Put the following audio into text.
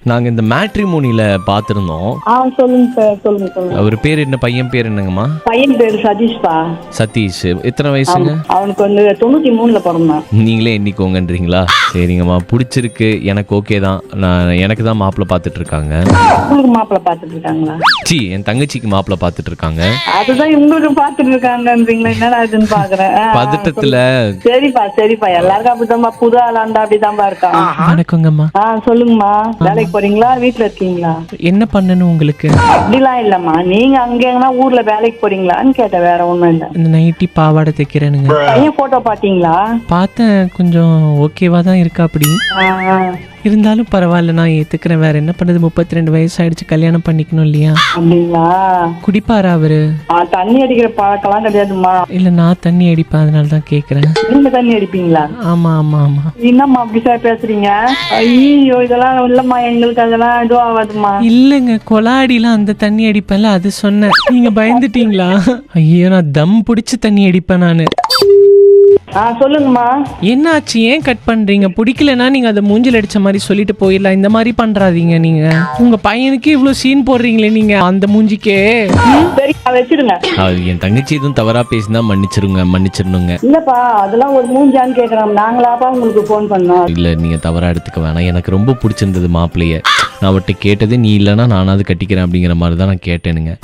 நாங்க இந்த மேட்ரிமோனில பாத்திருந்தோம். சொல்லுங்க சார், சொல்லுங்க. அவர் பேர் என்ன, பையன் பேர் என்னங்கம்மா? பையன் பேரு சதீஷ்பா. சதீஷ். எத்தனை வயசுங்க? அவனுக்கு வந்து 93ல பிறந்தான். நீங்களே எண்ணிக்கோங்கன்றீங்களா? சரிங்கம்மா, பிடிச்சிருக்கு, எனக்கு ஓகே தான். எனக்கு தான் மாப்பிள்ளை பார்த்துட்டு இருக்காங்க. உங்களுக்கு மாப்பிள்ளை பார்த்துட்டு இருக்காங்களா? என் தங்கச்சிக்கு மாப்பிள்ளை பார்த்துட்டு இருக்காங்க. அதுதான் உங்களுக்கு பார்த்துட்டு இருக்காங்கன்றீங்களா? என்னடா இதுன்னு பாக்குறேன் பதட்டத்துல. சரிப்பா எல்லாருக்கும் அப்படித்தான்பா, புது ஆளாண்டா அப்படித்தான்பா இருக்கான். வணக்கங்கம்மா. சொல்லுங்கம்மா. வேலைக்கு போறீங்களா, வீட்டுல இருக்கீங்களா? என்ன பண்ணணும் உங்களுக்கு? அப்படிலாம் இல்லம்மா, நீங்க அங்க எங்கன்னா ஊர்ல வேலைக்கு போறீங்களான்னு கேட்டேன், வேற ஒண்ணும் இல்ல. இந்த நைட்டி பாவாடை தைக்கிறேனுங்க. பையன் போட்டோ பாத்தீங்களா? பார்த்தேன், கொஞ்சம் ஓகேவா தான் இருக்கா. அப்படி இருந்தாலும் பரவாயில்ல, நான் ஏத்துக்கிறேன். வேற என்ன பண்ணது, 32 வயசு ஆயிடுச்சு, கல்யாணம் பண்ணிக்கணும் இல்லையா? அப்படிங்களா? குடிப்பாரா அவரு? தண்ணி அடிக்கிற பழக்கெல்லாம் கிடையாதுமா. இல்ல, நான் தண்ணி அடிப்பேன், அதனாலதான் கேக்குறேன். நீங்க தண்ணி அடிப்பீங்களா? ஆமா. என்னம்மா அப்படி சார் பேசுறீங்க? ஐயோ, இதெல்லாம் இல்லம்மா, எங்களுக்கு அதெல்லாம் எதுவும் ஆகாதுமா. இல்லங்க, கொலாடிலாம் அந்த தண்ணி அடிப்பேன்ல, அது சொன்னேன். நீங்க பயந்துட்டீங்களா? ஐயோ, நான் தம் பிடிச்சு தண்ணி அடிப்பேன் நானு. சொல்லுங்கம்மா. என்ன ஆச்சு, ஏன் கட் பண்றீங்க? பிடிக்கலன்னா நீங்க அதை மூஞ்சில் அடிச்ச மாதிரி சொல்லிட்டு போயிடலாம். இந்த மாதிரி பண்றாதீங்க நீங்க. உங்க பையனுக்கு இவ்வளவு சீன் போடுறீங்களே நீங்க, அந்த மூஞ்சிக்கே. சரி, வச்சிருங்க. என் தங்கச்சி எதுவும் தவறா பேசினா மன்னிச்சிருங்க. இல்லப்பா, அதெல்லாம் ஒரு மூஞ்சான்னு கேக்குறோம், நாங்களாப்பா உங்களுக்கு போன் பண்ணோம். இல்ல, நீங்க தவறா எடுத்துக்க வேணாம். எனக்கு ரொம்ப பிடிச்சிருந்தது மாப்பிள்ளைய. நான் அவட்ட கேட்டதே, நீ இல்லைன்னா நானாவது கட்டிக்கிறேன் அப்படிங்கிற மாதிரி தான் நான் கேட்டேனுங்க.